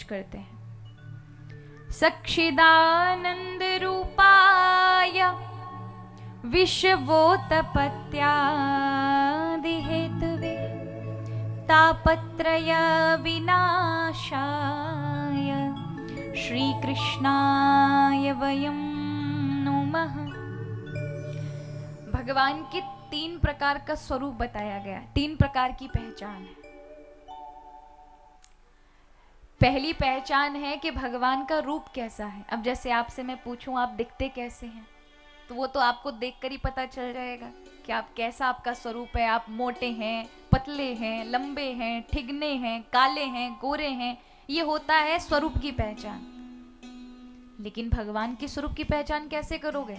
करते हैं। सच्चिदानंद रूपाय विश्वोत्पत्त्यादि हेतवे तापत्रय विनाशाय श्री कृष्णाय वयं नुमः। भगवान के 3 प्रकार का स्वरूप बताया गया, 3 प्रकार की पहचान है। पहली पहचान है कि भगवान का रूप कैसा है। अब जैसे आपसे मैं पूछूं आप दिखते कैसे हैं, तो वो तो आपको देखकर ही पता चल जाएगा कि आप कैसा, आपका स्वरूप है। आप मोटे हैं, पतले हैं, लंबे हैं, ठिगने हैं, काले हैं, गोरे हैं, ये होता है स्वरूप की पहचान। लेकिन भगवान के स्वरूप की पहचान कैसे करोगे?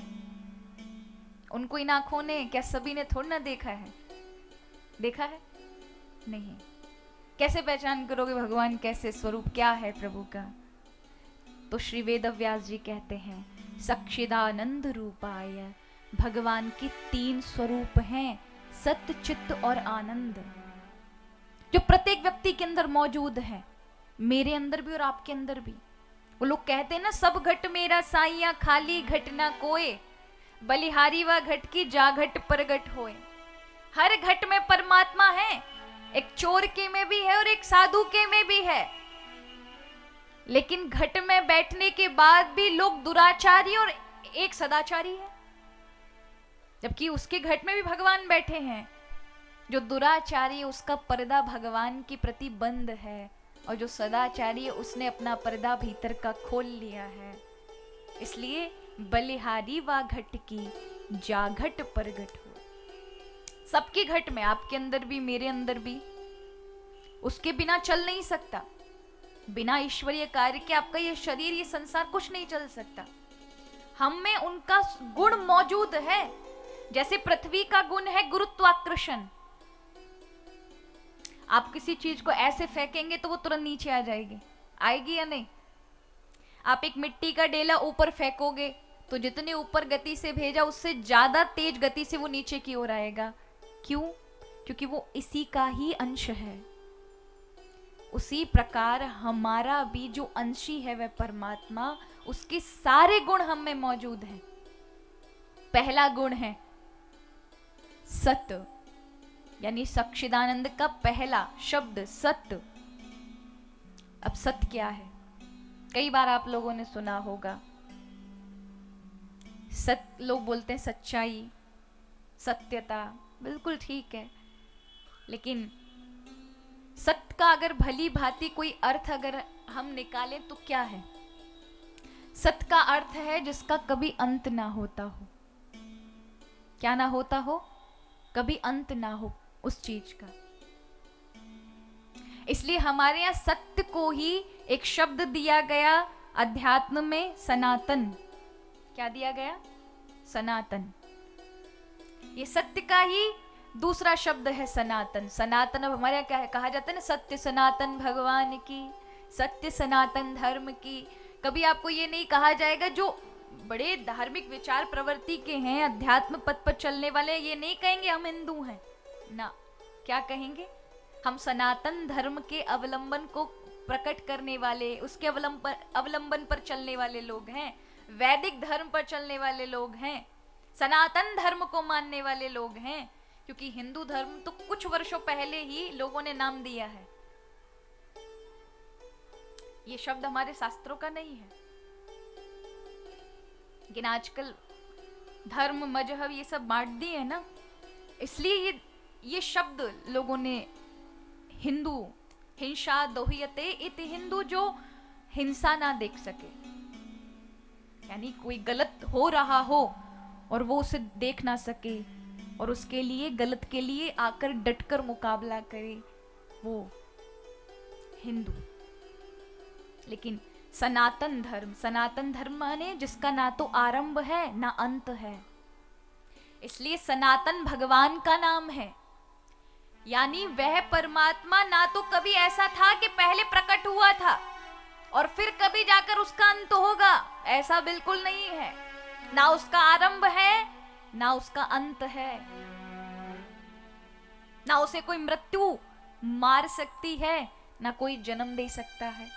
उनको इन आंखों ने क्या सभी ने थोड़ा ना देखा है? देखा है? नहीं। कैसे पहचान करोगे भगवान कैसे, स्वरूप क्या है प्रभु का? तो श्री वेदव्यास जी कहते हैं सच्चिदानंद रूपाय, भगवान के 3 स्वरूप हैं, सत्य, चित्त और आनंद, जो प्रत्येक व्यक्ति के अंदर मौजूद है, मेरे अंदर भी और आपके अंदर भी। वो लोग कहते हैं ना, सब घट मेरा साइया खाली घट ना कोय, बलिहारी व घट की जा घट प्रगट होए। हर घट में परमात्मा है, एक चोर के में भी है और एक साधु के में भी है। लेकिन घट में बैठने के बाद भी लोग दुराचारी और एक सदाचारी है, जबकि उसके घट में भी भगवान बैठे हैं। जो दुराचारी है उसका पर्दा भगवान के प्रति बंद है, और जो सदाचारी है उसने अपना पर्दा भीतर का खोल लिया है। इसलिए बलिहारी वा घट की जा घट प्रगट हो। सबके घट में, आपके अंदर भी मेरे अंदर भी, उसके बिना चल नहीं सकता। बिना ईश्वरीय कार्य के आपका ये शरीर, ये संसार कुछ नहीं चल सकता। हम में उनका गुण मौजूद है। जैसे पृथ्वी का गुण है गुरुत्वाकर्षण। आप किसी चीज को ऐसे फेंकेंगे तो वो तुरंत नीचे आ जाएगी, आएगी या नहीं? आप एक मिट्टी का डेला ऊपर फेंकोगे तो जितने ऊपर गति से भेजा उससे ज्यादा तेज गति से वो नीचे की ओर आएगा। क्यों? क्योंकि वो इसी का ही अंश है। उसी प्रकार हमारा भी जो अंशी है वह परमात्मा, उसके सारे गुण हम में मौजूद हैं। पहला गुण है सत्य, यानी सच्चिदानंद का पहला शब्द सत्य। अब सत्य क्या है? कई बार आप लोगों ने सुना होगा, सत्य, लोग बोलते हैं सच्चाई, सत्यता, बिल्कुल ठीक है। लेकिन सत्य का अगर भली भांति कोई अर्थ अगर हम निकालें तो क्या है? सत्य का अर्थ है जिसका कभी अंत ना होता हो। क्या ना होता हो? कभी अंत ना हो उस चीज का। इसलिए हमारे यहां सत्य को ही एक शब्द दिया गया अध्यात्म में, सनातन। क्या दिया गया? सनातन। ये सत्य का ही दूसरा शब्द है सनातन। सनातन अब हमारे यहाँ क्या है, कहा जाता है ना, सत्य सनातन भगवान की, सत्य सनातन धर्म की। कभी आपको ये नहीं कहा जाएगा, जो बड़े धार्मिक विचार प्रवृत्ति के हैं, अध्यात्म पथ पर चलने वाले, ये नहीं कहेंगे हम हिंदू हैं ना। क्या कहेंगे? हम सनातन धर्म के अवलंबन को प्रकट करने वाले, उसके अवलंबन पर चलने वाले लोग हैं, वैदिक धर्म पर चलने वाले लोग हैं, सनातन धर्म को मानने वाले लोग हैं। क्योंकि हिंदू धर्म तो कुछ वर्षों पहले ही लोगों ने नाम दिया है। ये शब्द हमारे शास्त्रों का नहीं है। लेकिन आजकल धर्म, मजहब ये सब बांट दिए है ना, इसलिए ये शब्द लोगों ने हिंदू, हिंसा दोह्यते इति हिंदू, जो हिंसा ना देख सके, यानी कोई गलत हो रहा हो और वो उसे देख ना सके और उसके लिए, गलत के लिए आकर डटकर मुकाबला करे, वो हिंदू। लेकिन सनातन धर्म, सनातन धर्म माने जिसका ना तो आरंभ है ना अंत है। इसलिए सनातन भगवान का नाम है। यानी वह परमात्मा ना तो कभी ऐसा था कि पहले प्रकट हुआ था और फिर कभी जाकर उसका अंत होगा, ऐसा बिल्कुल नहीं है। ना उसका आरंभ है ना उसका अंत है। ना उसे कोई मृत्यु मार सकती है, ना कोई जन्म दे सकता है।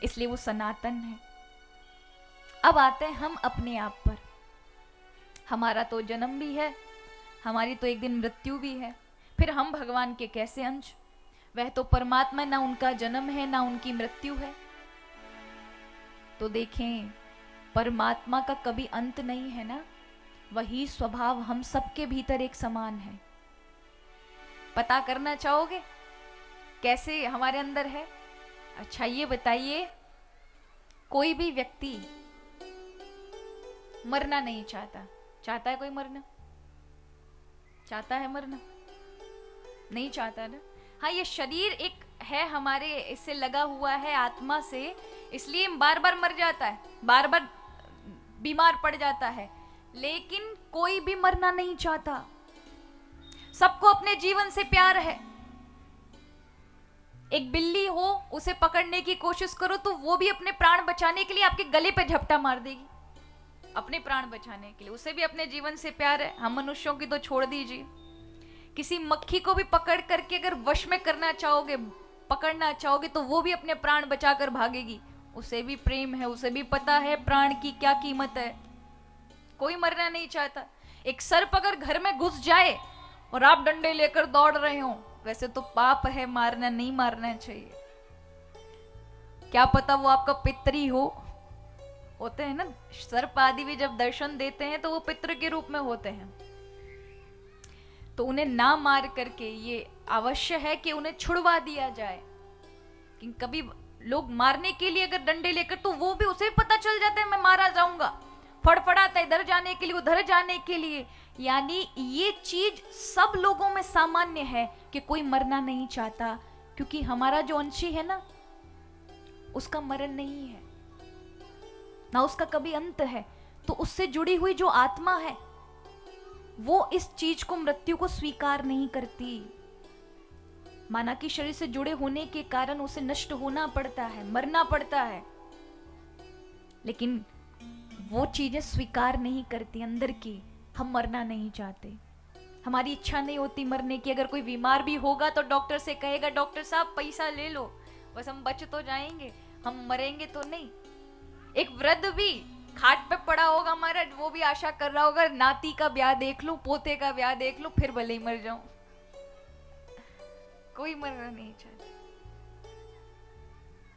इसलिए वो सनातन है। अब आते हैं हम अपने आप पर। हमारा तो जन्म भी है, हमारी तो एक दिन मृत्यु भी है, फिर हम भगवान के कैसे अंश? वह तो परमात्मा, ना उनका जन्म है ना उनकी मृत्यु है। तो देखें, परमात्मा का कभी अंत नहीं है ना, वही स्वभाव हम सबके भीतर एक समान है। पता करना चाहोगे कैसे हमारे अंदर है? अच्छा ये बताइए, कोई भी व्यक्ति मरना नहीं चाहता, चाहता है कोई मरना? चाहता है मरना? नहीं चाहता ना। हाँ, ये शरीर एक है हमारे, इससे लगा हुआ है आत्मा से, इसलिए बार बार मर जाता है, बार बार बीमार पड़ जाता है, लेकिन कोई भी मरना नहीं चाहता। सबको अपने जीवन से प्यार है। एक बिल्ली हो, उसे पकड़ने की कोशिश करो तो वो भी अपने प्राण बचाने के लिए आपके गले पे झपटा मार देगी, अपने प्राण बचाने के लिए। उसे भी अपने जीवन से प्यार है। हम मनुष्यों की तो छोड़ दीजिए, किसी मक्खी को भी पकड़ करके अगर वश में करना चाहोगे, पकड़ना चाहोगे, तो वो भी अपने प्राण बचाकर भागेगी। उसे भी प्रेम है, उसे भी पता है प्राण की क्या कीमत है। कोई मरना नहीं चाहता। एक सर्प अगर घर में घुस जाए और आप डंडे लेकर दौड़ रहे हो, वैसे तो पाप है मारना, नहीं मारना चाहिए। क्या पता वो आपका पितरी हो, होते हैं ना सर्प आदि भी, जब दर्शन देते हैं तो वो पितृ के रूप में होते हैं। तो उन्हें ना मार करके ये अवश्य है कि उन्हें छुड़वा दिया जाए। कि कभी लोग मारने के लिए अगर डंडे लेकर, तो वो भी उसे पता चल जाता है मैं मारा जाऊंगा, फड़फड़ाता है इधर जाने के लिए उधर जाने के लिए। यानी ये चीज सब लोगों में सामान्य है कि कोई मरना नहीं चाहता, क्योंकि हमारा जो अंशी है ना, उसका मरण नहीं है ना, उसका कभी अंत है। तो उससे जुड़ी हुई जो आत्मा है वो इस चीज को, मृत्यु को स्वीकार नहीं करती। माना कि शरीर से जुड़े होने के कारण उसे नष्ट होना पड़ता है, मरना पड़ता है, लेकिन वो चीजें स्वीकार नहीं करती अंदर की। हम मरना नहीं चाहते, हमारी इच्छा नहीं होती मरने की। अगर कोई बीमार भी होगा तो डॉक्टर से कहेगा डॉक्टर साहब पैसा ले लो, बस हम बच तो जाएंगे, हम मरेंगे तो नहीं। एक वृद्ध भी खाट पे पड़ा होगा महाराज, वो भी आशा कर रहा होगा नाती का ब्याह देख लूं, पोते का ब्याह देख लूं, फिर भले ही मर जाऊं। कोई मरना नहीं चाहता।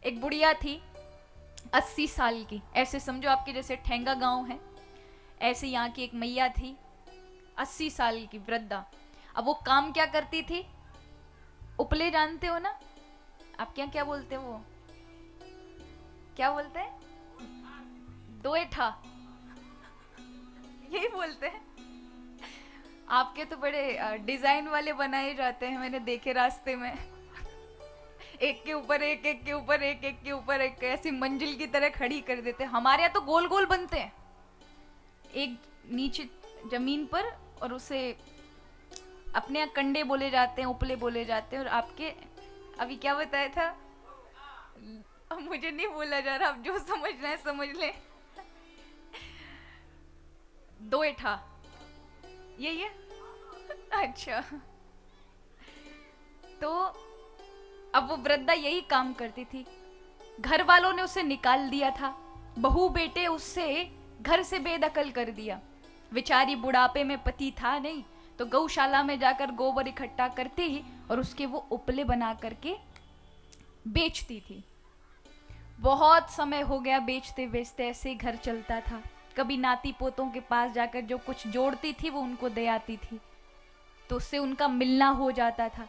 एक बुढ़िया थी 80 साल की, ऐसे समझो आपके जैसे ठेंगा गांव है, ऐसे यहाँ की एक मैया थी 80 साल की वृद्धा। अब वो काम क्या करती थी? उपले जानते हो ना आप, क्या बोलते हैं वो, क्या बोलते हैं? दोएठा, यही बोलते हैं। आपके तो बड़े डिजाइन वाले बनाए जाते हैं, मैंने देखे रास्ते में। एक के ऊपर एक, एक के ऊपर एक, एक के ऊपर एक, ऐसी मंजिल की तरह खड़ी कर देते हैं। हमारे यहाँ तो गोल गोल बनते हैं, एक नीचे जमीन पर, और उसे अपने यहाँ कंडे बोले जाते हैं, उपले बोले जाते हैं। और आपके अभी क्या बताया था, अब मुझे नहीं बोला जा रहा, अब जो समझना है समझ ले। दोएठा यही है। अच्छा, तो अब वो वृद्धा यही काम करती थी। घर वालों ने उसे निकाल दिया था, बहू बेटे उससे घर से बेदखल कर दिया। बेचारी बुढ़ापे में पति था नहीं, तो गौशाला में जाकर गोबर इकट्ठा करती और उसके वो उपले बना करके बेचती थी। बहुत समय हो गया बेचते बेचते, ऐसे घर चलता था। कभी नाती पोतों के पास जाकर जो कुछ जोड़ती थी वो उनको दे आती थी, तो उससे उनका मिलना हो जाता था।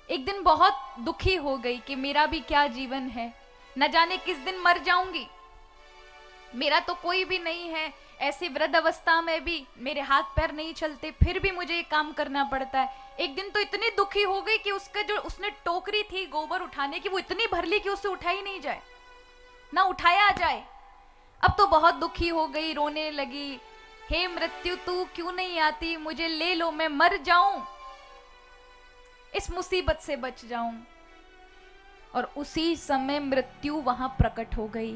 एक दिन बहुत दुखी हो गई कि मेरा भी क्या जीवन है, न जाने किस दिन मर जाऊंगी, मेरा तो कोई भी नहीं है। ऐसी वृद्ध अवस्था में भी मेरे हाथ पैर नहीं चलते, फिर भी मुझे ये काम करना पड़ता है। एक दिन तो इतनी दुखी हो गई कि उसका जो उसने टोकरी थी गोबर उठाने की, वो इतनी भर ली कि उससे उठाई नहीं जाए, ना उठाया जाए। अब तो बहुत दुखी हो गई, रोने लगी, हे मृत्यु तू क्यों नहीं आती, मुझे ले लो, मैं मर जाऊं, इस मुसीबत से बच जाऊं। और उसी समय मृत्यु वहां प्रकट हो गई।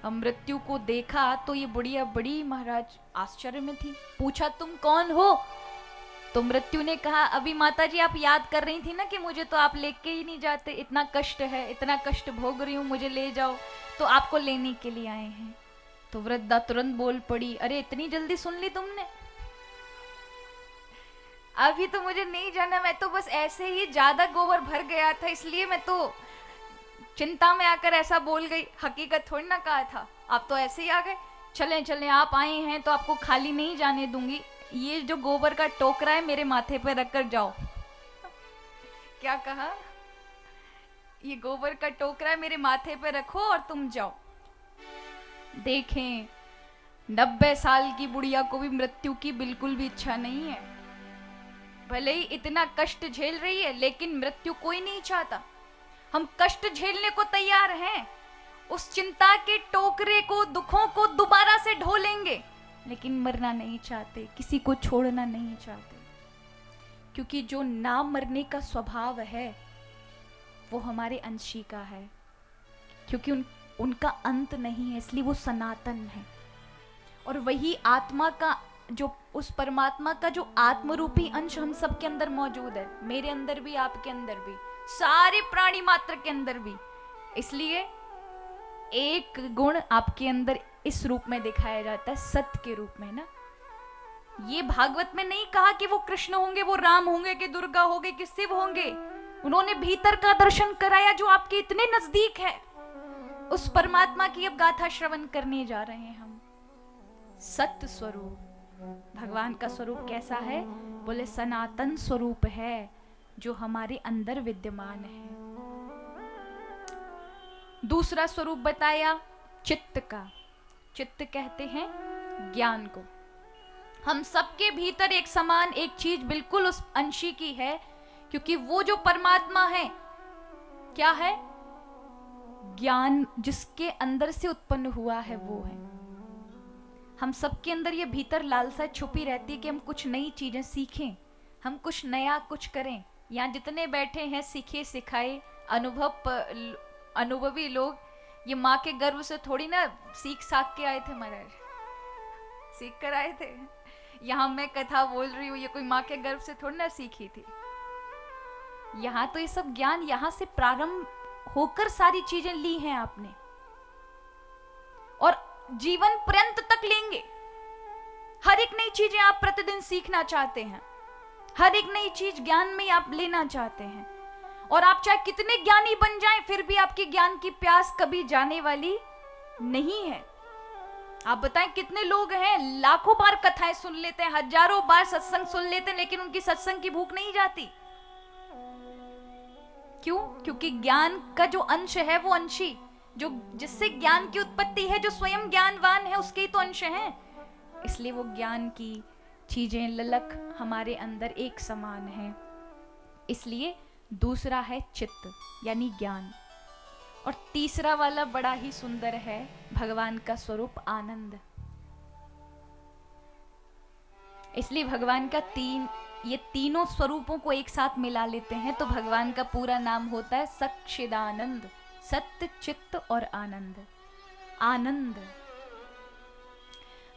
अब मृत्यु को देखा तो ये बुढ़िया बड़ी महाराज आश्चर्य में थी। पूछा तुम कौन हो? तो मृत्यु ने कहा, अभी माता जी आप याद कर रही थी ना कि मुझे तो आप लेके ही नहीं जाते, इतना कष्ट है, इतना कष्ट भोग रही हूँ, मुझे ले जाओ। तो आपको लेने के लिए आए हैं। तो वृद्धा तुरंत बोल पड़ी, अरे इतनी जल्दी सुन ली तुमने, अभी तो मुझे नहीं जाना, मैं तो बस ऐसे ही ज्यादा गोबर भर गया था, इसलिए मैं तो चिंता में आकर ऐसा बोल गई, हकीकत थोड़ी ना कहा था, आप तो ऐसे ही आ गए। चलें चलें, आप आए हैं तो आपको खाली नहीं जाने दूंगी, ये जो गोबर का टोकरा है मेरे माथे पर रखकर जाओ। क्या कहा? ये गोबर का टोकरा मेरे माथे पे रखो और तुम जाओ। देखें, 90 साल की बुढ़िया को भी मृत्यु की बिल्कुल भी इच्छा नहीं है। भले ही इतना कष्ट झेल रही है, लेकिन मृत्यु कोई नहीं चाहता। हम कष्ट झेलने को तैयार हैं, उस चिंता के टोकरे को, दुखों को दोबारा से ढो लेंगे, लेकिन मरना नहीं चाहते, किसी को छोड़ना नहीं चाहते। क्योंकि जो ना मरने का स्वभाव है वो हमारे अंशी का है, क्योंकि उनका अंत नहीं है, इसलिए वो सनातन है। और वही आत्मा का, जो उस परमात्मा का जो आत्मरूपी अंश हम सबके अंदर मौजूद है, मेरे अंदर भी, आपके अंदर भी, सारे प्राणी मात्र के अंदर भी। इसलिए एक गुण आपके अंदर इस रूप में दिखाया जाता है, सत्य के रूप में ना। ये भागवत में नहीं कहा कि वो कृष्ण होंगे, वो राम होंगे, कि दुर्गा होंगे, कि शिव होंगे। उन्होंने भीतर का दर्शन कराया जो आपके इतने नजदीक है। उस परमात्मा की अब गाथा श्रवण करने जा रहे हैं हम। सत्य स्वरूप भगवान का स्वरूप कैसा है? बोले सनातन स्वरूप है जो हमारे अंदर विद्यमान है। दूसरा स्वरूप बताया चित्त का। चित्त कहते हैं ज्ञान को। हम सबके भीतर एक समान एक चीज बिल्कुल उस अंशी की है, क्योंकि वो जो परमात्मा है क्या है? ज्ञान जिसके अंदर से उत्पन्न हुआ है वो है। हम सबके अंदर ये भीतर लालसा छुपी रहती है कि हम कुछ नई चीजें सीखें, हम कुछ नया कुछ करें। यहाँ जितने बैठे हैं सीखे सिखाए अनुभवी लोग, ये माँ के गर्भ से थोड़ी ना सीख साख के आए थे महाराज, सीख कर आए थे। यहाँ मैं कथा बोल रही हूँ, ये कोई माँ के गर्भ से थोड़ी ना सीखी थी। यहाँ तो ये सब ज्ञान यहाँ से प्रारंभ होकर सारी चीजें ली हैं आपने, और जीवन पर्यंत तक लेंगे। हर एक नई चीजें आप प्रतिदिन सीखना चाहते हैं, हर एक नई चीज ज्ञान में आप लेना चाहते हैं। और आप चाहे कितने ज्ञानी बन जाएं, फिर भी आपकी ज्ञान की प्यास कभी जाने वाली नहीं है। आप बताएं कितने लोग हैं, लाखों बार कथाएं सुन लेते हैं, हजारों बार सत्संग सुन लेते हैं, लेकिन उनकी सत्संग की भूख नहीं जाती। क्यों? क्योंकि ज्ञान का जो अंश है वो अंशी, जो जिससे ज्ञान की उत्पत्ति है, जो स्वयं ज्ञानवान है, उसके ही तो अंश हैं। इसलिए वो ज्ञान की चीजें ललक हमारे अंदर एक समान है। इसलिए दूसरा है चित्त यानी ज्ञान। और तीसरा वाला बड़ा ही सुंदर है, भगवान का स्वरूप आनंद। इसलिए भगवान का ये तीनों स्वरूपों को एक साथ मिला लेते हैं तो भगवान का पूरा नाम होता है सच्चिदानंद। सत्य, चित्त और आनंद। आनंद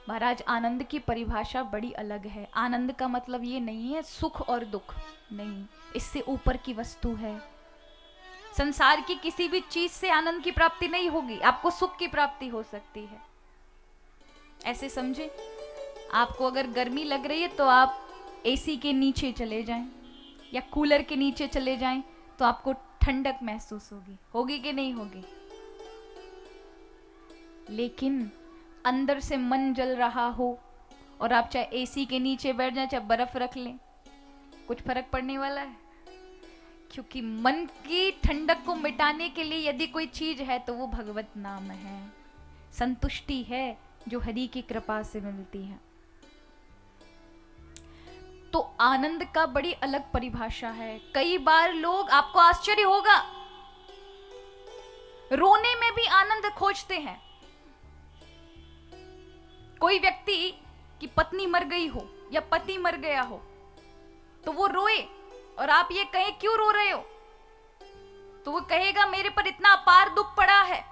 महाराज, आनंद की परिभाषा बड़ी अलग है। आनंद का मतलब ये नहीं है सुख और दुख, नहीं, इससे ऊपर की वस्तु है। संसार की किसी भी चीज से आनंद की प्राप्ति नहीं होगी, आपको सुख की प्राप्ति हो सकती है। ऐसे समझे, आपको अगर गर्मी लग रही है तो आप एसी के नीचे चले जाएं या कूलर के नीचे चले जाएं तो आपको ठंडक महसूस होगी कि नहीं होगी? लेकिन अंदर से मन जल रहा हो और आप चाहे एसी के नीचे बैठ जाएं, चाहे बर्फ रख लें, कुछ फर्क पड़ने वाला है? क्योंकि मन की ठंडक को मिटाने के लिए यदि कोई चीज है तो वो भगवत नाम है, संतुष्टि है जो हरि की कृपा से मिलती है। तो आनंद का बड़ी अलग परिभाषा है। कई बार लोग, आपको आश्चर्य होगा, रोने में भी आनंद खोजते हैं। कोई व्यक्ति की पत्नी मर गई हो या पति मर गया हो तो वो रोए और आप ये कहें क्यों रो रहे हो, तो वो कहेगा मेरे पर इतना अपार दुख पड़ा है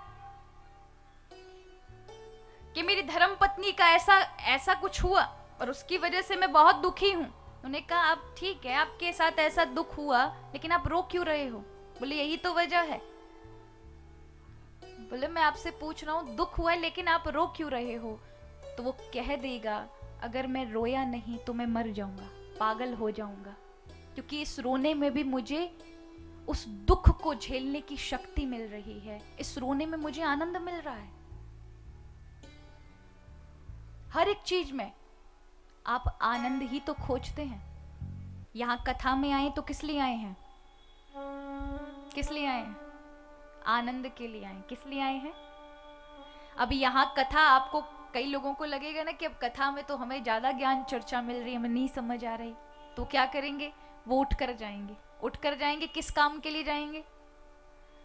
कि मेरी धर्म पत्नी का ऐसा कुछ हुआ और उसकी वजह से मैं बहुत दुखी हूं। उन्होंने कहा आप ठीक है, आपके साथ ऐसा दुख हुआ, लेकिन आप रो क्यों रहे हो? बोले यही तो वजह है। बोले मैं आपसे पूछ रहा हूँ, दुख हुआ है लेकिन आप रो क्यों रहे हो? तो वो कह देगा अगर मैं रोया नहीं तो मैं मर जाऊंगा, पागल हो जाऊंगा, क्योंकि इस रोने में भी मुझे उस दुख को झेलने की शक्ति मिल रही है, इस रोने में मुझे आनंद मिल रहा है। हर एक चीज में आप आनंद ही तो खोजते हैं। यहां कथा में आए तो किस लिए आए हैं? किस लिए आए हैं? आनंद के लिए आए। किस लिए आए हैं? अब यहां कथा, आपको कई लोगों को लगेगा ना कि अब कथा में तो हमें ज्यादा ज्ञान चर्चा मिल रही है, हमें नहीं समझ आ रही, तो क्या करेंगे? वो उठ कर जाएंगे। उठ कर जाएंगे, किस काम के लिए जाएंगे?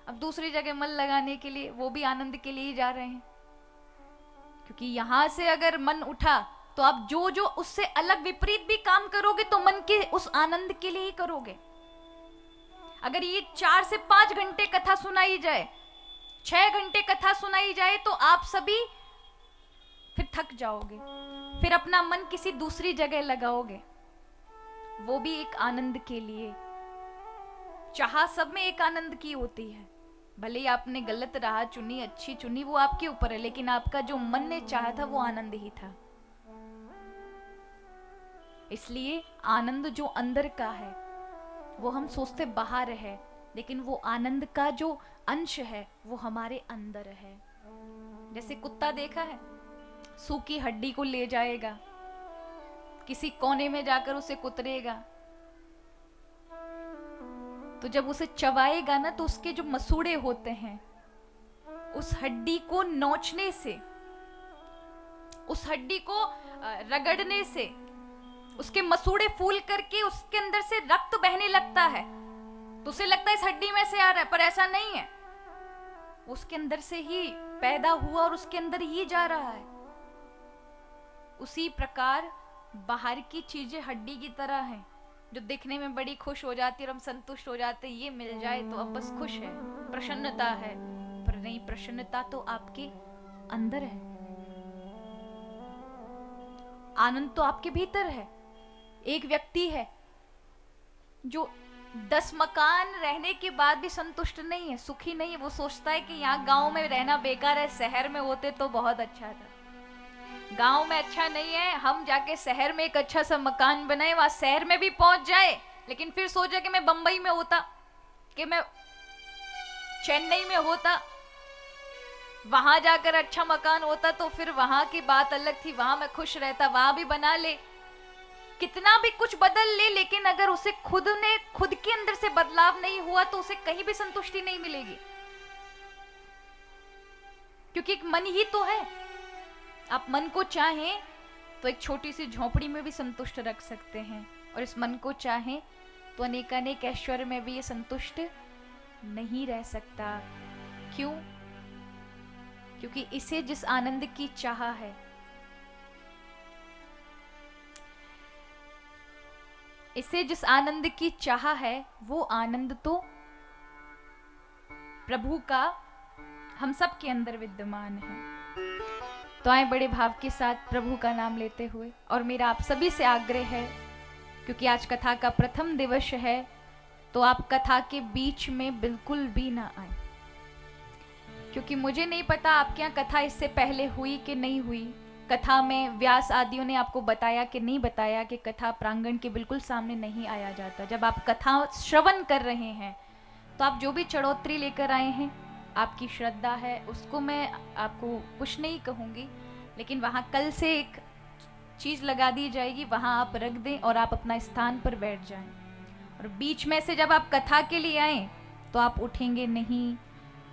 अब दूसरी जगह मन लगाने के लिए, वो भी आनंद के लिए ही जा रहे हैं। क्योंकि यहां से अगर मन उठा तो आप जो जो उससे अलग विपरीत भी काम करोगे तो मन के उस आनंद के लिए ही करोगे। अगर ये 4 से 5 घंटे कथा सुनाई जाए, 6 घंटे कथा सुनाई जाए, तो आप सभी फिर थक जाओगे, फिर अपना मन किसी दूसरी जगह लगाओगे, वो भी एक आनंद के लिए। चाह सब में एक आनंद की होती है, भले ही आपने गलत राह चुनी, अच्छी चुनी, वो आपके ऊपर है, लेकिन आपका जो मन ने चाहा था वो आनंद ही था। इसलिए आनंद जो अंदर का है वो हम सोचते बाहर है, लेकिन वो आनंद का जो अंश है वो हमारे अंदर है। जैसे कुत्ता देखा है, सूखी हड्डी को ले जाएगा, किसी कोने में जाकर उसे कुतरेगा, तो जब उसे चबाएगा ना तो उसके जो मसूड़े होते हैं, उस हड्डी को नोचने से, उस हड्डी को रगड़ने से उसके मसूड़े फूल करके उसके अंदर से रक्त बहने लगता है, तो उसे लगता है इस हड्डी में से आ रहा है, पर ऐसा नहीं है, उसके अंदर से ही पैदा हुआ और उसके अंदर ही जा रहा है। उसी प्रकार बाहर की चीजें हड्डी की तरह हैं, जो दिखने में बड़ी खुश हो जाती है और हम संतुष्ट हो जाते हैं, ये मिल जाए तो अब बस खुश है, प्रसन्नता है, पर नहीं, प्रसन्नता तो आपके अंदर है, आनंद तो आपके भीतर है। एक व्यक्ति है जो 10 मकान रहने के बाद भी संतुष्ट नहीं है, सुखी नहीं है, वो सोचता है कि यहाँ गांव में रहना बेकार है, शहर में होते तो बहुत अच्छा था, गांव में अच्छा नहीं है, हम जाके शहर में एक अच्छा सा मकान बनाए, वहां शहर में भी पहुंच जाए, लेकिन फिर सोचे कि मैं बंबई में होता, कि मैं चेन्नई में होता, वहां जाकर अच्छा मकान होता, तो फिर वहां की बात अलग थी, वहां मैं खुश रहता, वहां भी बना ले, कितना भी कुछ बदल ले, लेकिन अगर उसे खुद के अंदर से बदलाव नहीं हुआ तो उसे कहीं भी संतुष्टि नहीं मिलेगी, क्योंकि एक मन ही तो है। आप मन को चाहें तो एक छोटी सी झोपड़ी में भी संतुष्ट रख सकते हैं, और इस मन को चाहें तो अनेकानेक ऐश्वर्य में भी ये संतुष्ट नहीं रह सकता। क्यों? क्योंकि इसे जिस आनंद की चाह है, इसे जिस आनंद की चाह है, वो आनंद तो प्रभु का हम सब के अंदर विद्यमान है। तो आए बड़े भाव के साथ प्रभु का नाम लेते हुए, और मेरा आप सभी से आग्रह है, क्योंकि आज कथा का प्रथम दिवस है, तो आप कथा के बीच में बिल्कुल भी ना आए, क्योंकि मुझे नहीं पता आपके यहाँ कथा इससे पहले हुई कि नहीं हुई। कथा में व्यास आदियों ने आपको बताया कि नहीं बताया कि कथा प्रांगण के बिल्कुल सामने नहीं आया जाता। जब आप कथा श्रवण कर रहे हैं तो आप जो भी चढ़ोतरी लेकर आए हैं, आपकी श्रद्धा है, उसको मैं आपको कुछ नहीं कहूँगी, लेकिन वहाँ कल से एक चीज़ लगा दी जाएगी, वहाँ आप रख दें और आप अपना स्थान पर बैठ जाएं। और बीच में से जब आप कथा के लिए आएँ तो आप उठेंगे नहीं,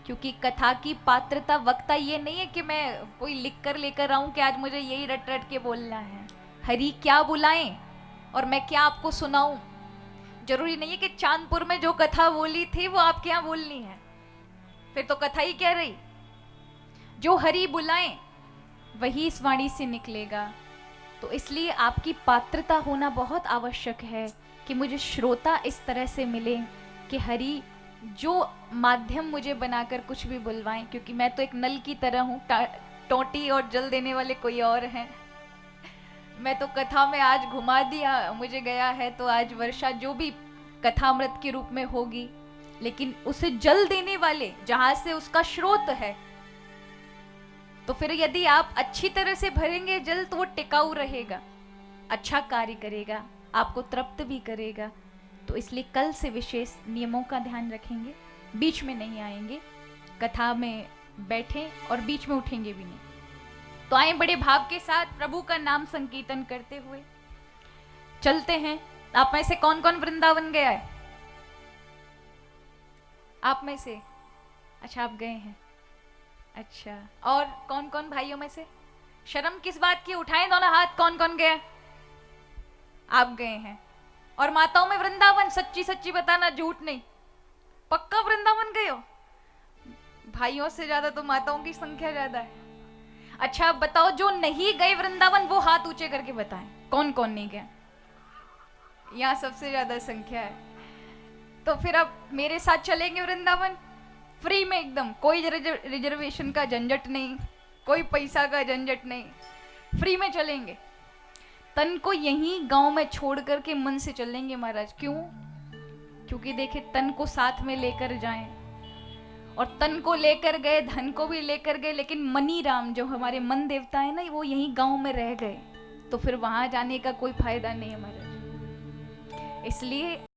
क्योंकि कथा की पात्रता वक्ता ये नहीं है कि मैं कोई लिख कर लेकर आऊं कि आज मुझे यही रट रट के बोलना है। हरि क्या बुलाएं और मैं क्या आपको सुनाऊं। जरूरी नहीं है कि चांदपुर में जो कथा बोली थी वो आपके यहाँ बोलनी है, फिर तो कथा ही कह रही। जो हरि बुलाएं वही इस वाणी से निकलेगा। तो इसलिए आपकी पात्रता होना बहुत आवश्यक है कि मुझे श्रोता इस तरह से मिले कि हरि जो माध्यम मुझे बनाकर कुछ भी बुलवाएं, क्योंकि मैं तो एक नल की तरह हूँ, टोटी और जल देने वाले कोई और हैं। मैं तो कथा में आज घुमा दिया, मुझे गया है तो आज वर्षा जो भी कथामृत के रूप में होगी, लेकिन उसे जल देने वाले जहां से उसका स्रोत है, तो फिर यदि आप अच्छी तरह से भरेंगे जल तो वो टिकाऊ रहेगा, अच्छा कार्य करेगा, आपको तृप्त भी करेगा। तो इसलिए कल से विशेष नियमों का ध्यान रखेंगे, बीच में नहीं आएंगे, कथा में बैठे और बीच में उठेंगे भी नहीं। तो आए बड़े भाव के साथ प्रभु का नाम संकीर्तन करते हुए चलते हैं। आप में से कौन कौन वृंदावन गया है? आप में से? अच्छा, आप गए हैं। अच्छा, और कौन कौन भाइयों में से? शर्म किस बात की, उठाएं दोनों हाथ, कौन कौन गया? आप गए हैं। और माताओं में वृंदावन, सच्ची सच्ची बताना, झूठ नहीं, पक्का वृंदावन गए हो? भाइयों से ज्यादा तो माताओं की संख्या ज्यादा है। अच्छा अब बताओ, जो नहीं गए वृंदावन वो हाथ ऊंचे करके बताएं, कौन कौन नहीं गया? यहाँ सबसे ज्यादा संख्या है। तो फिर अब मेरे साथ चलेंगे वृंदावन, फ्री में एकदम, कोई रिजर्वेशन का झंझट नहीं, कोई पैसा का झंझट नहीं, फ्री में चलेंगे। तन को यहीं गांव में छोड़ करके मन से चलेंगे महाराज। क्यों? क्योंकि देखे तन को साथ में लेकर जाएं, और तन को लेकर गए, धन को भी लेकर गए, लेकिन मनी राम जो हमारे मन देवता है ना, वो यहीं गांव में रह गए, तो फिर वहां जाने का कोई फायदा नहीं है महाराज। इसलिए